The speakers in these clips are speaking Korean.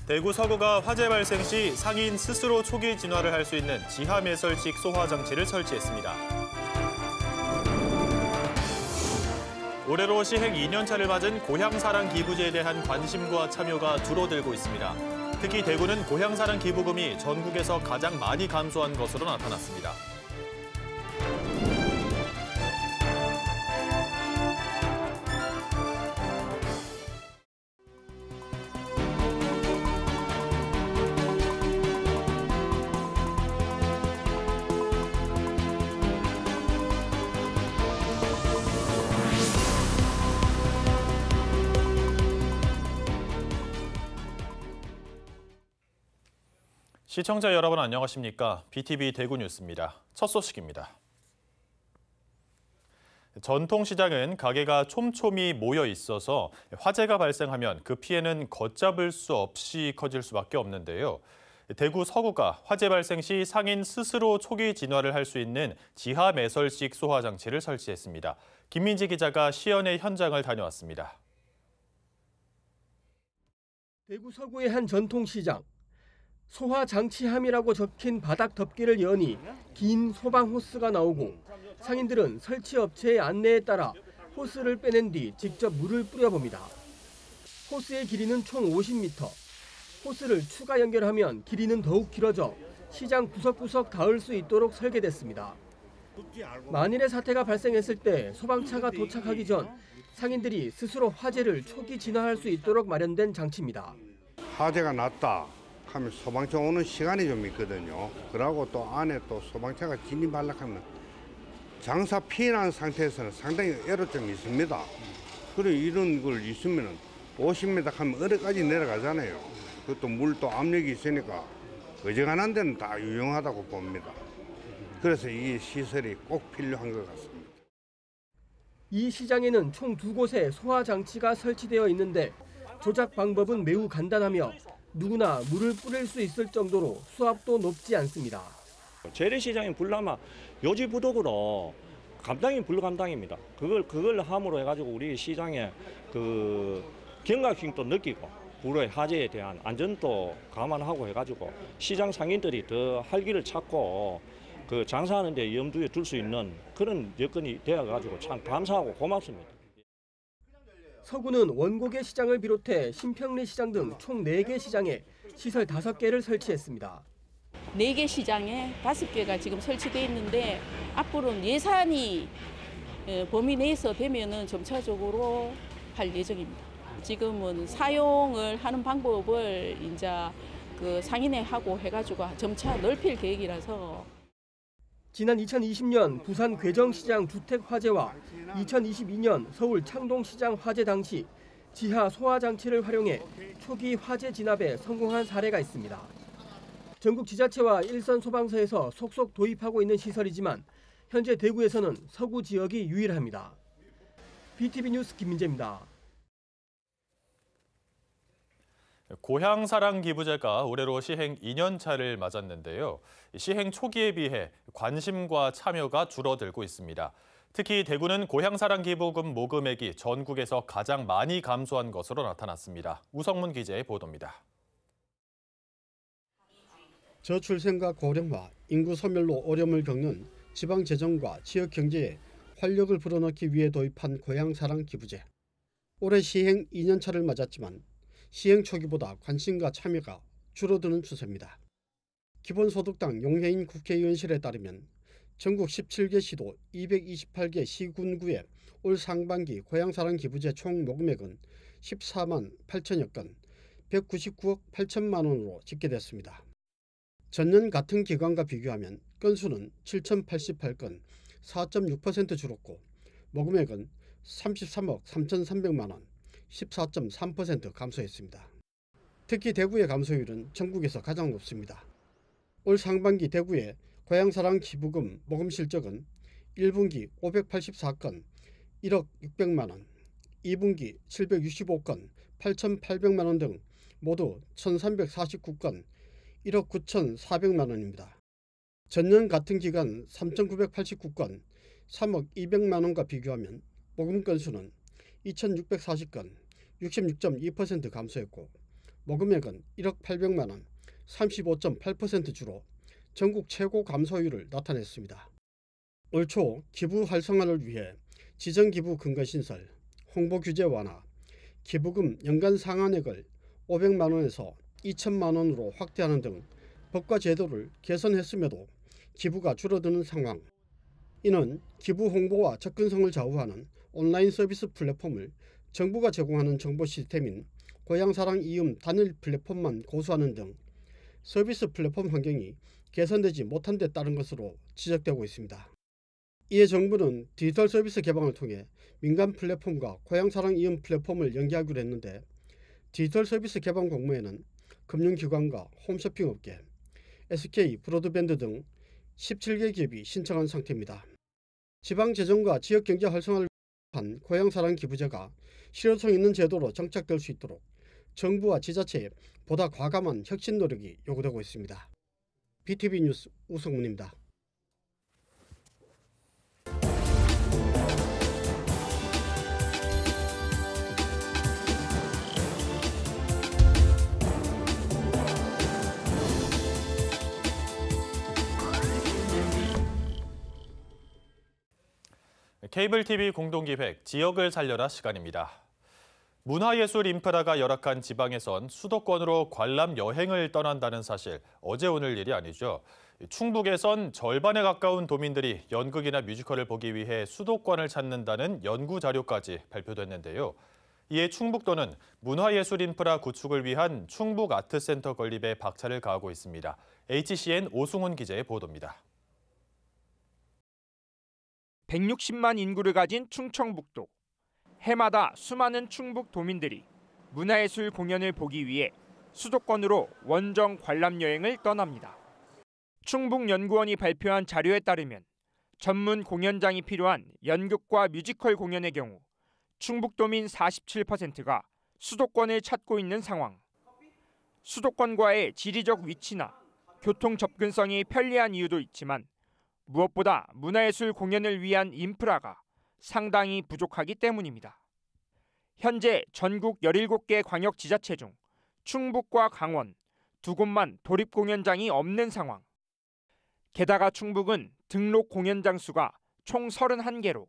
대구 서구가 화재 발생 시 상인 스스로 초기 진화를 할 수 있는 지하 매설식 소화 장치를 설치했습니다. 올해로 시행 2년차를 맞은 고향사랑 기부제에 대한 관심과 참여가 줄어들고 있습니다. 특히 대구는 고향사랑 기부금이 전국에서 가장 많이 감소한 것으로 나타났습니다. 시청자 여러분 안녕하십니까? BTV 대구 뉴스입니다. 첫 소식입니다. 전통시장은 가게가 촘촘히 모여 있어서 화재가 발생하면 그 피해는 걷잡을 수 없이 커질 수밖에 없는데요. 대구 서구가 화재 발생 시 상인 스스로 초기 진화를 할 수 있는 지하 매설식 소화 장치를 설치했습니다. 김민지 기자가 시연의 현장을 다녀왔습니다. 대구 서구의 한 전통시장. 소화 장치함이라고 적힌 바닥 덮개를 여니 긴 소방 호스가 나오고 상인들은 설치 업체의 안내에 따라 호스를 빼낸 뒤 직접 물을 뿌려봅니다. 호스의 길이는 총 50m. 호스를 추가 연결하면 길이는 더욱 길어져 시장 구석구석 닿을 수 있도록 설계됐습니다. 만일의 사태가 발생했을 때 소방차가 도착하기 전 상인들이 스스로 화재를 초기 진화할 수 있도록 마련된 장치입니다. 화재가 났다 하면 소방차 오는 시간이 좀 있거든요. 그러고 또 안에 또 소방차가 진입하려고 하면 장사 피해 난 상태에서는 상당히 애로점이 있습니다. 그리고 이런 걸 있으면 50m 하면 어디까지 내려가잖아요. 그것도 물도 압력이 있으니까 어지간한 데는 다 유용하다고 봅니다. 그래서 이 시설이 꼭 필요한 것 같습니다. 이 시장에는 총 2곳에 소화 장치가 설치되어 있는데 조작 방법은 매우 간단하며 누구나 물을 뿌릴 수 있을 정도로 수압도 높지 않습니다. 재래시장인 불나마 요지부독으로 감당이 불감당입니다. 그걸 함으로 해가지고 우리 시장에 그 경각심도 느끼고 불의 화재에 대한 안전도 감안하고 해가지고 시장 상인들이 더 활기를 찾고 그 장사하는 데 염두에 둘 수 있는 그런 여건이 되어가지고 참 감사하고 고맙습니다. 서구는 원곡의 시장을 비롯해 신평리 시장 등 총 4개 시장에 시설 5개를 설치했습니다. 4개 시장에 5개가 지금 설치되어 있는데 앞으로는 예산이 범위 내에서 되면은 점차적으로 할 예정입니다. 지금은 사용을 하는 방법을 이제 그 상인회하고 해가지고 점차 넓힐 계획이라서. 지난 2020년 부산 괴정시장 주택 화재와 2022년 서울 창동시장 화재 당시 지하 소화 장치를 활용해 초기 화재 진압에 성공한 사례가 있습니다. 전국 지자체와 일선 소방서에서 속속 도입하고 있는 시설이지만 현재 대구에서는 서구 지역이 유일합니다. BTV 뉴스 김민재입니다. 고향사랑 기부제가 올해로 시행 2년차를 맞았는데요. 시행 초기에 비해 관심과 참여가 줄어들고 있습니다. 특히 대구는 고향사랑 기부금 모금액이 전국에서 가장 많이 감소한 것으로 나타났습니다. 우성문 기자의 보도입니다. 저출생과 고령화, 인구 소멸로 어려움을 겪는 지방 재정과 지역 경제에 활력을 불어넣기 위해 도입한 고향사랑 기부제. 올해 시행 2년차를 맞았지만 시행 초기보다 관심과 참여가 줄어드는 추세입니다. 기본소득당 용해인 국회의원실에 따르면 전국 17개 시도 228개 시군구의 올 상반기 고향사랑 기부제 총 모금액은 14만 8천여 건, 199억 8천만 원으로 집계됐습니다. 전년 같은 기간과 비교하면 건수는 7,088건, 4.6% 줄었고 모금액은 33억 3,300만 원, 14.3% 감소했습니다. 특히 대구의 감소율은 전국에서 가장 높습니다. 올 상반기 대구의 고향사랑 기부금 모금 실적은 1분기 584건 1억 600만 원, 2분기 765건 8,800만 원 등 모두 1,349건 1억 9,400만 원입니다. 전년 같은 기간 3,989건 3억 200만 원과 비교하면 모금 건수는 2,640건 66.2% 감소했고 모금액은 1억 800만 원, 35.8% 주로 전국 최고 감소율을 나타냈습니다. 올 초 기부 활성화를 위해 지정기부 근거신설, 홍보 규제 완화, 기부금 연간 상한액을 500만 원에서 2천만 원으로 확대하는 등 법과 제도를 개선했음에도 기부가 줄어드는 상황. 이는 기부 홍보와 접근성을 좌우하는 온라인 서비스 플랫폼을 정부가 제공하는 정보 시스템인 고향사랑 이음 단일 플랫폼만 고수하는 등 서비스 플랫폼 환경이 개선되지 못한 데 따른 것으로 지적되고 있습니다. 이에 정부는 디지털 서비스 개방을 통해 민간 플랫폼과 고향사랑 이음 플랫폼을 연계하기로 했는데 디지털 서비스 개방 공모에는 금융기관과 홈쇼핑 업계, SK 브로드밴드 등 17개 기업이 신청한 상태입니다. 지방재정과 지역경제 활성화를 위한 고향사랑 기부제가 실효성 있는 제도로 정착될 수 있도록 정부와 지자체의 보다 과감한 혁신 노력이 요구되고 있습니다. BTV 뉴스 우성문입니다. 케이블 TV 공동기획 지역을 살려라 시간입니다. 문화예술 인프라가 열악한 지방에선 수도권으로 관람 여행을 떠난다는 사실 어제 오늘 일이 아니죠. 충북에선 절반에 가까운 도민들이 연극이나 뮤지컬을 보기 위해 수도권을 찾는다는 연구 자료까지 발표됐는데요. 이에 충북도는 문화예술 인프라 구축을 위한 충북 아트센터 건립에 박차를 가하고 있습니다. HCN 오승훈 기자의 보도입니다. 160만 인구를 가진 충청북도. 해마다 수많은 충북 도민들이 문화예술 공연을 보기 위해 수도권으로 원정 관람 여행을 떠납니다. 충북연구원이 발표한 자료에 따르면 전문 공연장이 필요한 연극과 뮤지컬 공연의 경우 충북도민 47%가 수도권을 찾고 있는 상황. 수도권과의 지리적 위치나 교통 접근성이 편리한 이유도 있지만 무엇보다 문화예술 공연을 위한 인프라가 상당히 부족하기 때문입니다. 현재 전국 17개 광역지자체 중 충북과 강원 두 곳만 도립공연장이 없는 상황. 게다가 충북은 등록 공연장 수가 총 31개로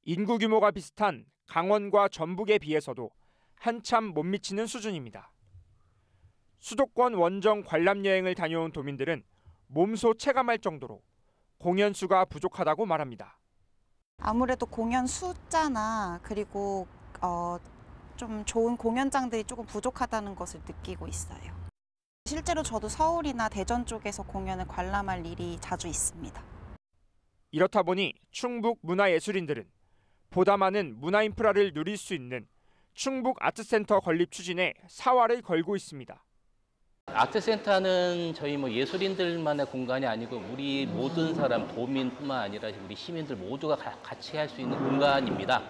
인구 규모가 비슷한 강원과 전북에 비해서도 한참 못 미치는 수준입니다. 수도권 원정 관람 여행을 다녀온 도민들은 몸소 체감할 정도로 공연 수가 부족하다고 말합니다. 아무래도 공연 숫자나 그리고 좀 좋은 공연장들이 조금 부족하다는 것을 느끼고 있어요. 실제로 저도 서울이나 대전 쪽에서 공연을 관람할 일이 자주 있습니다. 이렇다 보니 충북 문화예술인들은 보다 많은 문화 인프라를 누릴 수 있는 충북 아트센터 건립 추진에 사활을 걸고 있습니다. 아트센터는 저희 예술인들만의 공간이 아니고 우리 모든 사람, 도민뿐만 아니라 우리 시민들 모두가 같이 할 수 있는 공간입니다.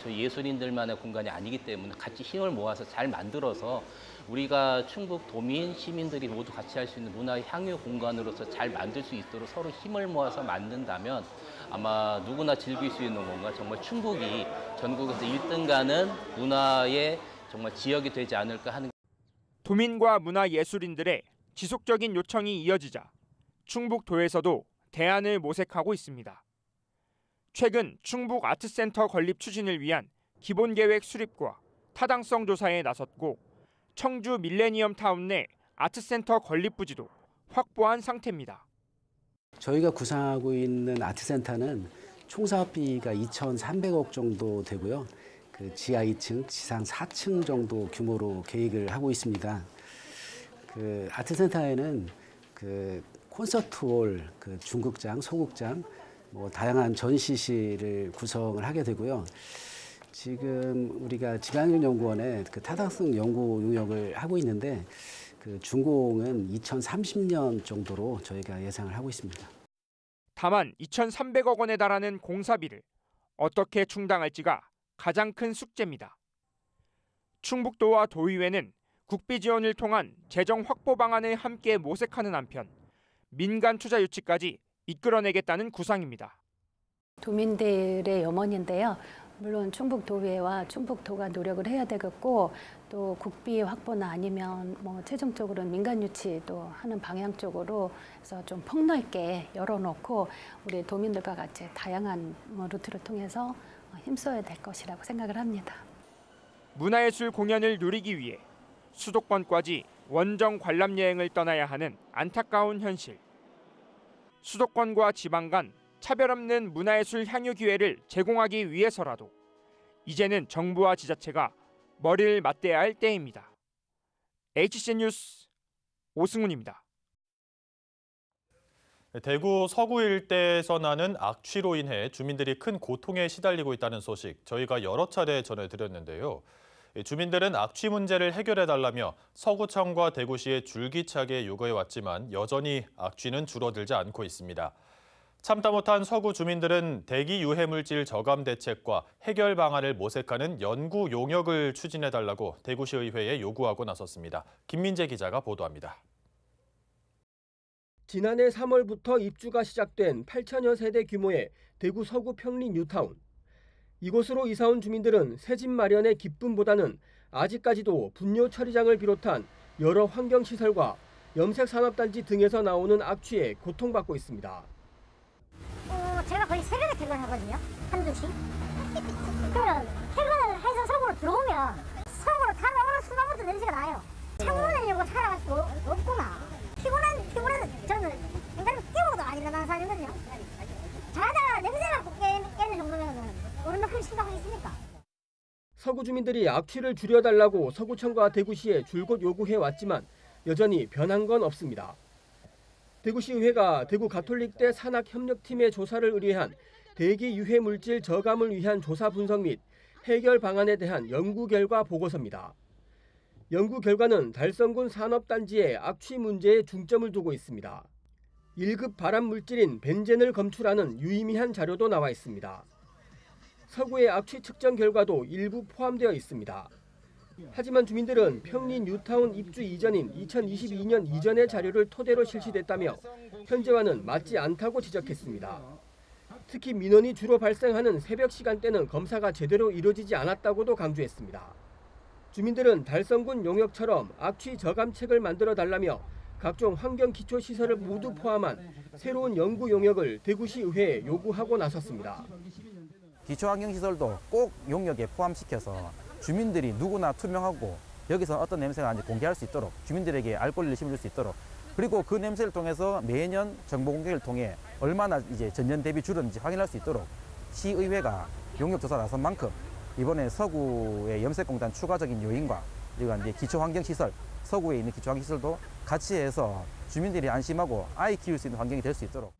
저희 예술인들만의 공간이 아니기 때문에 같이 힘을 모아서 잘 만들어서 우리가 충북 도민, 시민들이 모두 같이 할 수 있는 문화 향유 공간으로서 잘 만들 수 있도록 서로 힘을 모아서 만든다면 아마 누구나 즐길 수 있는 공간, 정말 충북이 전국에서 1등 가는 문화의 정말 지역이 되지 않을까 하는. 도민과 문화예술인들의 지속적인 요청이 이어지자 충북도에서도 대안을 모색하고 있습니다. 최근 충북 아트센터 건립 추진을 위한 기본계획 수립과 타당성 조사에 나섰고 청주 밀레니엄 타운 내 아트센터 건립 부지도 확보한 상태입니다. 저희가 구상하고 있는 아트센터는 총 사업비가 2,300억 정도 되고요. 그 지하 2층, 지상 4층 정도 규모로 계획을 하고 있습니다. 그 아트센터에는 그 콘서트홀, 그 중극장, 소극장, 다양한 전시실을 구성을 하게 되고요. 지금 우리가 지방연구원에 그 타당성 연구 용역을 하고 있는데 그 준공은 2030년 정도로 저희가 예상을 하고 있습니다. 다만 2,300억 원에 달하는 공사비를 어떻게 충당할지가 가장 큰 숙제입니다. 충북도와 도의회는 국비 지원을 통한 재정 확보 방안을 함께 모색하는 한편 민간 투자 유치까지 이끌어내겠다는 구상입니다. 도민들의 염원인데요. 물론 충북도의회와 충북도가 노력을 해야 되겠고 또 국비 확보나 아니면 뭐 최종적으로 민간 유치도 하는 방향 쪽으로 해서 좀 폭넓게 열어놓고 우리 도민들과 같이 다양한 루트를 통해서 힘써야 될 것이라고 생각을 합니다. 문화예술 공연을 누리기 위해 수도권까지 원정 관람 여행을 떠나야 하는 안타까운 현실. 수도권과 지방 간 차별 없는 문화예술 향유 기회를 제공하기 위해서라도 이제는 정부와 지자체가 머리를 맞대야 할 때입니다. HCN 뉴스 오승훈입니다. 대구 서구 일대에서 나는 악취로 인해 주민들이 큰 고통에 시달리고 있다는 소식 저희가 여러 차례 전해드렸는데요. 주민들은 악취 문제를 해결해달라며 서구청과 대구시에 줄기차게 요구해왔지만 여전히 악취는 줄어들지 않고 있습니다. 참다 못한 서구 주민들은 대기 유해물질 저감 대책과 해결 방안을 모색하는 연구 용역을 추진해달라고 대구시의회에 요구하고 나섰습니다. 김민재 기자가 보도합니다. 지난해 3월부터 입주가 시작된 8천여 세대 규모의 대구 서구 평리 뉴타운. 이곳으로 이사온 주민들은 새집 마련의 기쁨보다는 아직까지도 분뇨 처리장을 비롯한 여러 환경시설과 염색산업단지 등에서 나오는 악취에 고통받고 있습니다. 제가 거의 새벽에 퇴근하거든요. 한두시. 그러면 퇴근을 해서 서구로 들어오면 서구로 다가오는 순간부터 냄새가 나요. 창문을 열고 살아갈 수 없구나. 피곤해서 저는 인간을 깨우고도 안 일어나는 사람이거든요. 자다가 냄새 맡고 깨는 정도면 얼마큼 심각하겠습니까? 서구 주민들이 악취를 줄여달라고 서구청과 대구시에 줄곧 요구해왔지만 여전히 변한 건 없습니다. 대구시의회가 대구 가톨릭대 산학협력팀의 조사를 의뢰한 대기 유해물질 저감을 위한 조사 분석 및 해결 방안에 대한 연구 결과 보고서입니다. 연구 결과는 달성군 산업단지의 악취 문제에 중점을 두고 있습니다. 1급 발암 물질인 벤젠을 검출하는 유의미한 자료도 나와 있습니다. 서구의 악취 측정 결과도 일부 포함되어 있습니다. 하지만 주민들은 평리 뉴타운 입주 이전인 2022년 이전의 자료를 토대로 실시됐다며 현재와는 맞지 않다고 지적했습니다. 특히 민원이 주로 발생하는 새벽 시간대는 검사가 제대로 이루어지지 않았다고도 강조했습니다. 주민들은 달성군 용역처럼 악취 저감책을 만들어 달라며 각종 환경 기초 시설을 모두 포함한 새로운 연구 용역을 대구시 의회에 요구하고 나섰습니다. 기초 환경 시설도 꼭 용역에 포함시켜서 주민들이 누구나 투명하고 여기서 어떤 냄새가 나는지 공개할 수 있도록 주민들에게 알 권리를 심어줄 수 있도록 그리고 그 냄새를 통해서 매년 정보 공개를 통해 얼마나 이제 전년 대비 줄었는지 확인할 수 있도록 시의회가 용역 조사 나선 만큼 이번에 서구의 염색공단 추가적인 요인과 그리고 이제 기초 환경 시설 서구에 있는 기초 환경 시설도 같이 해서 주민들이 안심하고 아이 키울 수 있는 환경이 될 수 있도록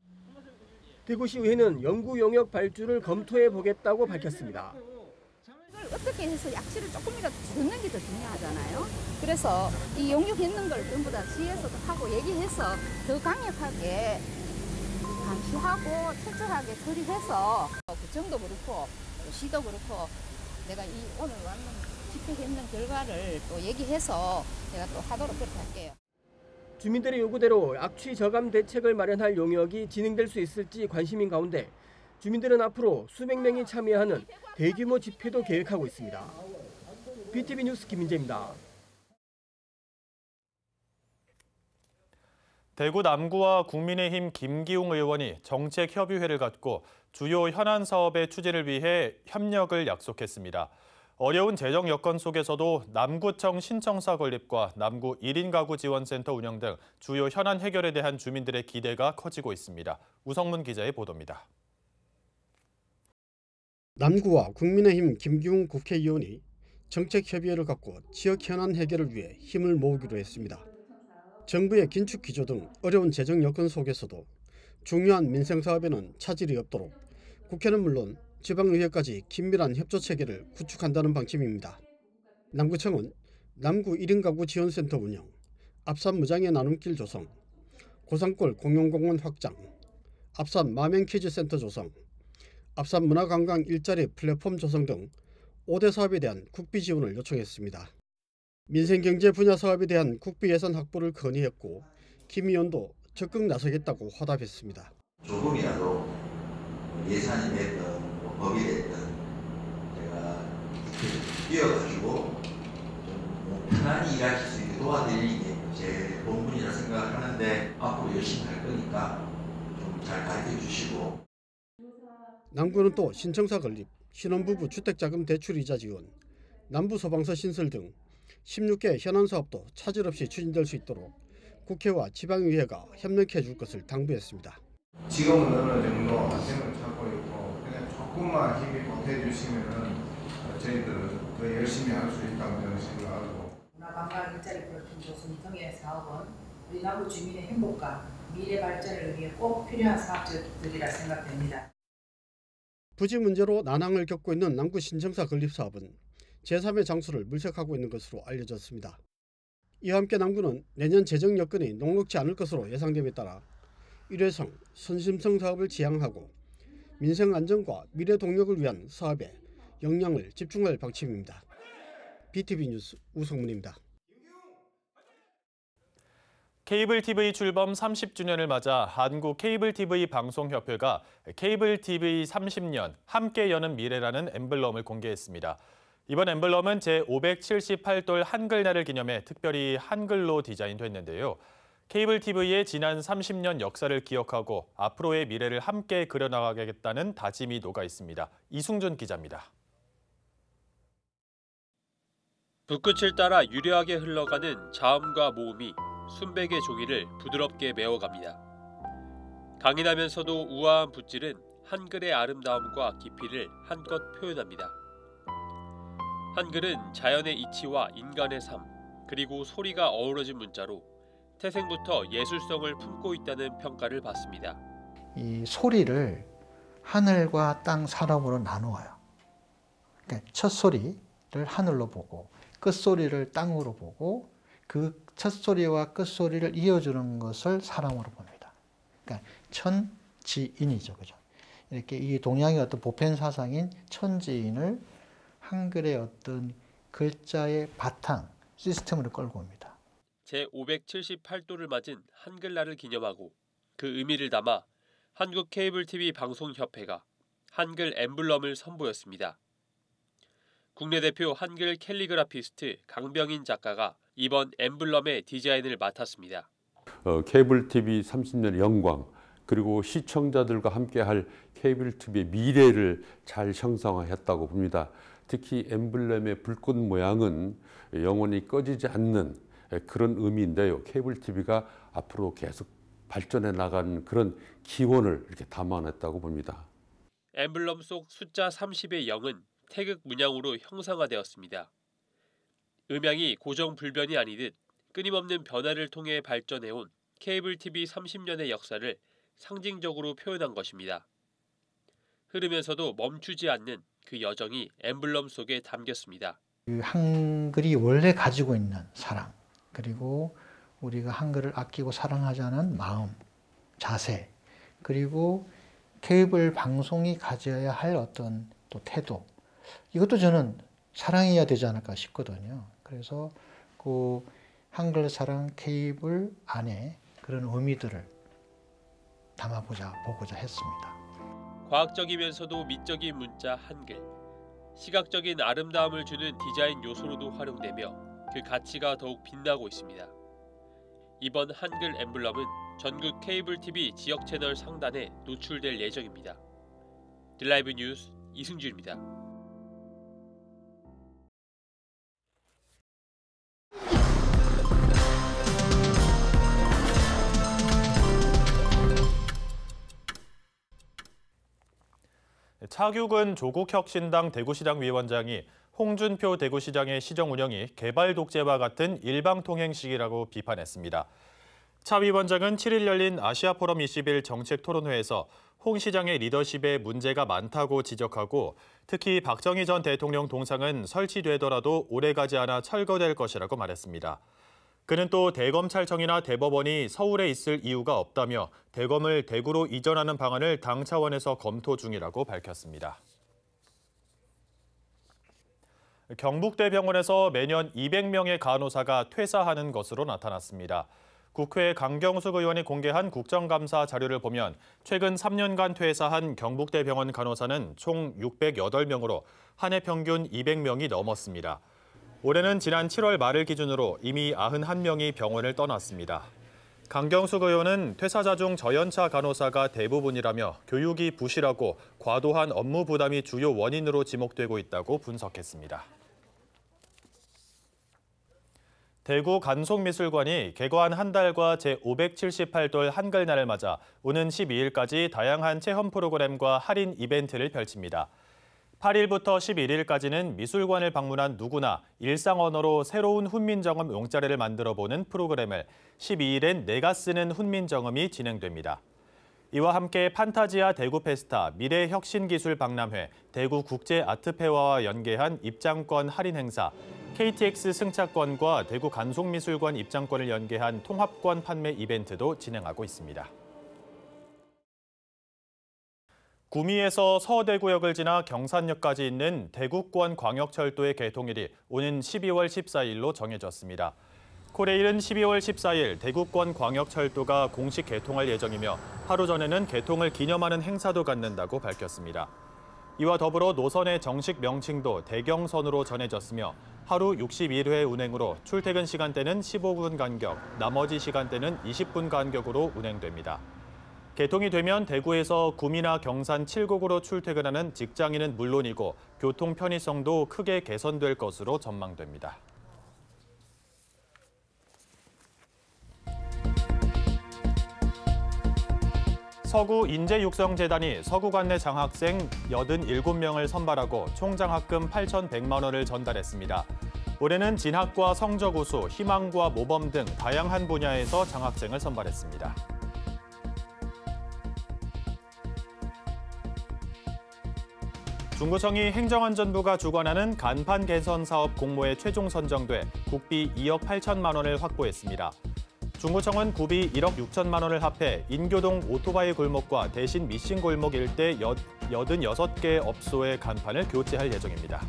대구시의회는 연구 용역 발주를 검토해 보겠다고 밝혔습니다. 어떻게 해서 약치를 조금이라도 줄이는 게 더 중요하잖아요. 그래서 이 용역했는 걸 전부 다 시에서도 하고 얘기해서 더 강력하게 감시하고 철저하게 처리해서 구청도 그렇고 시도 그렇고 내가 이 오늘 왔는 집회했는 결과를 또 얘기해서 내가 또 하도록 그렇게 할게요. 주민들의 요구대로 악취 저감 대책을 마련할 용역이 진행될 수 있을지 관심인 가운데 주민들은 앞으로 수백 명이 참여하는 대규모 집회도 계획하고 있습니다. BTV 뉴스 김민재입니다. 대구 남구와 국민의힘 김기웅 의원이 정책협의회를 갖고 주요 현안 사업의 추진을 위해 협력을 약속했습니다. 어려운 재정 여건 속에서도 남구청 신청사 건립과 남구 1인 가구 지원센터 운영 등 주요 현안 해결에 대한 주민들의 기대가 커지고 있습니다. 우성문 기자의 보도입니다. 남구와 국민의힘 김기웅 국회의원이 정책협의회를 갖고 지역 현안 해결을 위해 힘을 모으기로 했습니다. 정부의 긴축 기조 등 어려운 재정 여건 속에서도 중요한 민생 사업에는 차질이 없도록 국회는 물론 지방의회까지 긴밀한 협조 체계를 구축한다는 방침입니다. 남구청은 남구 1인 가구 지원센터 운영, 앞산 무장의 나눔길 조성, 고산골 공용공원 확장, 앞산 마명퀴즈 센터 조성, 앞산 문화관광 일자리 플랫폼 조성 등 5대 사업에 대한 국비 지원을 요청했습니다. 민생경제 분야 사업에 대한 국비 예산 확보를 건의했고 김 의원도 적극 나서겠다고 화답했습니다. 조금이라도 예산이 됐든 법이 됐든 뛰어가지고 좀 편안히 일하실 수 있게 도와드리는 게 제 본분이라 생각을 하는데 앞으로 열심히 할 거니까 좀 잘 가르쳐 주시고. 남구는 또 신청사 건립, 신혼부부 주택자금 대출이자 지원, 남부소방서 신설 등 16개 현안 사업도 차질 없이 추진될 수 있도록 국회와 지방의회가 협력해 줄 것을 당부했습니다. 지금은 어느 정도 안정을 찾고 있고 그냥 조금만 힘이 보태주시면은 저희들은 더 열심히 할 수 있다고 저는 생각하고. 문화관광 일자리 플랫폼 조성 등의 사업은 우리 남부 주민의 행복과 미래 발전을 위해 꼭 필요한 사업들이라 생각됩니다. 부지 문제로 난항을 겪고 있는 남구 신청사 건립 사업은 제3의 장수를 물색하고 있는 것으로 알려졌습니다. 이와 함께 남구는 내년 재정 여건이 녹록지 않을 것으로 예상됨에 따라 일회성, 선심성 사업을 지향하고 민생 안정과 미래 동력을 위한 사업에 역량을 집중할 방침입니다. BTV 뉴스 우성문입니다. 케이블 TV 출범 30주년을 맞아 한국 케이블 TV 방송협회가 케이블 TV 30년 함께 여는 미래라는 엠블럼을 공개했습니다. 이번 엠블럼은 제578돌 한글날을 기념해 특별히 한글로 디자인됐는데요. 케이블 TV의 지난 30년 역사를 기억하고 앞으로의 미래를 함께 그려나가겠다는 다짐이 녹아 있습니다. 이승준 기자입니다. 붓끝을 따라 유려하게 흘러가는 자음과 모음이 순백의 종이를 부드럽게 메워갑니다. 강인하면서도 우아한 붓질은 한글의 아름다움과 깊이를 한껏 표현합니다. 한글은 자연의 이치와 인간의 삶, 그리고 소리가 어우러진 문자로 태생부터 예술성을 품고 있다는 평가를 받습니다. 이 소리를 하늘과 땅 사람으로 나누어요. 그러니까 첫 소리를 하늘로 보고 끝소리를 땅으로 보고 그 첫 소리와 끝 소리를 이어주는 것을 사람으로 봅니다. 그러니까 천지인이죠, 그죠? 이렇게 이 동양의 어떤 보편 사상인 천지인을 한글의 어떤 글자의 바탕 시스템으로 끌고 옵니다. 제578도를 맞은 한글날을 기념하고 그 의미를 담아 한국 케이블 TV 방송협회가 한글 엠블럼을 선보였습니다. 국내 대표 한글 캘리그라피스트 강병인 작가가 이번 엠블럼의 디자인을 맡았습니다. 케이블 TV 30년 영광, 그리고 시청자들과 함께할 케이블 TV의 미래를 잘 형성했다고 봅니다. 특히 엠블럼의 불꽃 모양은 영원히 꺼지지 않는 그런 의미인데요. 케이블 TV가 앞으로 계속 발전해 나가는 그런 기원을 이렇게 담아냈다고 봅니다. 엠블럼 속 숫자 30의 0은 태극 문양으로 형상화되었습니다. 음향이 고정불변이 아니듯 끊임없는 변화를 통해 발전해온 케이블 TV 30년의 역사를 상징적으로 표현한 것입니다. 흐르면서도 멈추지 않는 그 여정이 엠블럼 속에 담겼습니다. 한글이 원래 가지고 있는 사랑, 그리고 우리가 한글을 아끼고 사랑하자는 마음, 자세, 그리고 케이블 방송이 가져야 할 어떤 또 태도, 이것도 저는 사랑해야 되지 않을까 싶거든요. 그래서 그 한글 사랑 케이블 안에 그런 의미들을 담아보고자 했습니다. 과학적이면서도 미적인 문자 한글, 시각적인 아름다움을 주는 디자인 요소로도 활용되며 그 가치가 더욱 빛나고 있습니다. 이번 한글 엠블럼은 전국 케이블 TV 지역 채널 상단에 노출될 예정입니다. 딜라이브 뉴스 이승준입니다. 차규근 조국혁신당 대구시장 위원장이 홍준표 대구시장의 시정 운영이 개발 독재와 같은 일방통행식이라고 비판했습니다. 차 위원장은 7일 열린 아시아포럼 21 정책토론회에서 홍 시장의 리더십에 문제가 많다고 지적하고 특히 박정희 전 대통령 동상은 설치되더라도 오래가지 않아 철거될 것이라고 말했습니다. 그는 또 대검찰청이나 대법원이 서울에 있을 이유가 없다며 대검을 대구로 이전하는 방안을 당 차원에서 검토 중이라고 밝혔습니다. 경북대병원에서 매년 200명의 간호사가 퇴사하는 것으로 나타났습니다. 국회 강경숙 의원이 공개한 국정감사 자료를 보면 최근 3년간 퇴사한 경북대병원 간호사는 총 608명으로 한 해 평균 200명이 넘었습니다. 올해는 지난 7월 말을 기준으로 이미 91명이 병원을 떠났습니다. 강경숙 의원은 퇴사자 중 저연차 간호사가 대부분이라며 교육이 부실하고 과도한 업무 부담이 주요 원인으로 지목되고 있다고 분석했습니다. 대구 간송미술관이 개관 한 달과 제578돌 한글날을 맞아 오는 12일까지 다양한 체험 프로그램과 할인 이벤트를 펼칩니다. 8일부터 11일까지는 미술관을 방문한 누구나 일상 언어로 새로운 훈민정음 용자리를 만들어보는 프로그램을, 12일엔 내가 쓰는 훈민정음이 진행됩니다. 이와 함께 판타지아 대구 페스타, 미래혁신기술 박람회, 대구 국제아트페어와 연계한 입장권 할인 행사, KTX 승차권과 대구 간송미술관 입장권을 연계한 통합권 판매 이벤트도 진행하고 있습니다. 구미에서 서대구역을 지나 경산역까지 있는 대구권 광역철도의 개통일이 오는 12월 14일로 정해졌습니다. 코레일은 12월 14일 대구권 광역철도가 공식 개통할 예정이며 하루 전에는 개통을 기념하는 행사도 갖는다고 밝혔습니다. 이와 더불어 노선의 정식 명칭도 대경선으로 전해졌으며 하루 61회 운행으로 출퇴근 시간대는 15분 간격, 나머지 시간대는 20분 간격으로 운행됩니다. 개통이 되면 대구에서 구미나 경산 7곡으로 출퇴근하는 직장인은 물론이고 교통 편의성도 크게 개선될 것으로 전망됩니다. 서구인재육성재단이 서구관내 장학생 87명을 선발하고 총 장학금 8,100만 원을 전달했습니다. 올해는 진학과 성적 우수, 희망과 모범 등 다양한 분야에서 장학생을 선발했습니다. 중구청이 행정안전부가 주관하는 간판 개선 사업 공모에 최종 선정돼 국비 2억 8천만 원을 확보했습니다. 중구청은 구비 1억 6천만 원을 합해 인교동 오토바이 골목과 대신 미신 골목 일대 86개 업소의 간판을 교체할 예정입니다.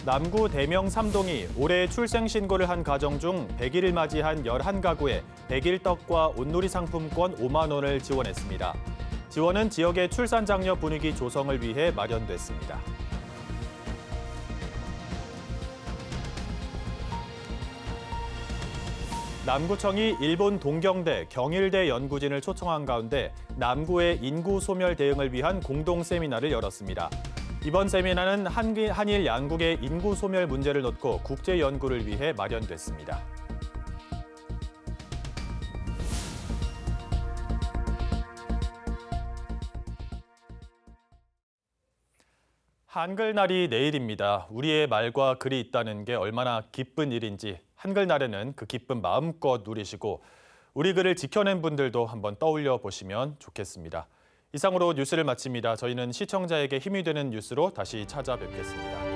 남구 대명 3동이 올해 출생신고를 한 가정 중 100일을 맞이한 11가구에 100일 떡과 온누리 상품권 5만 원을 지원했습니다. 지원은 지역의 출산장려 분위기 조성을 위해 마련됐습니다. 남구청이 일본 동경대, 경일대 연구진을 초청한 가운데 남구의 인구 소멸 대응을 위한 공동 세미나를 열었습니다. 이번 세미나는 한일 양국의 인구 소멸 문제를 놓고 국제 연구를 위해 마련됐습니다. 한글날이 내일입니다. 우리의 말과 글이 있다는 게 얼마나 기쁜 일인지 한글날에는 그 기쁨 마음껏 누리시고 우리 글을 지켜낸 분들도 한번 떠올려 보시면 좋겠습니다. 이상으로 뉴스를 마칩니다. 저희는 시청자에게 힘이 되는 뉴스로 다시 찾아뵙겠습니다.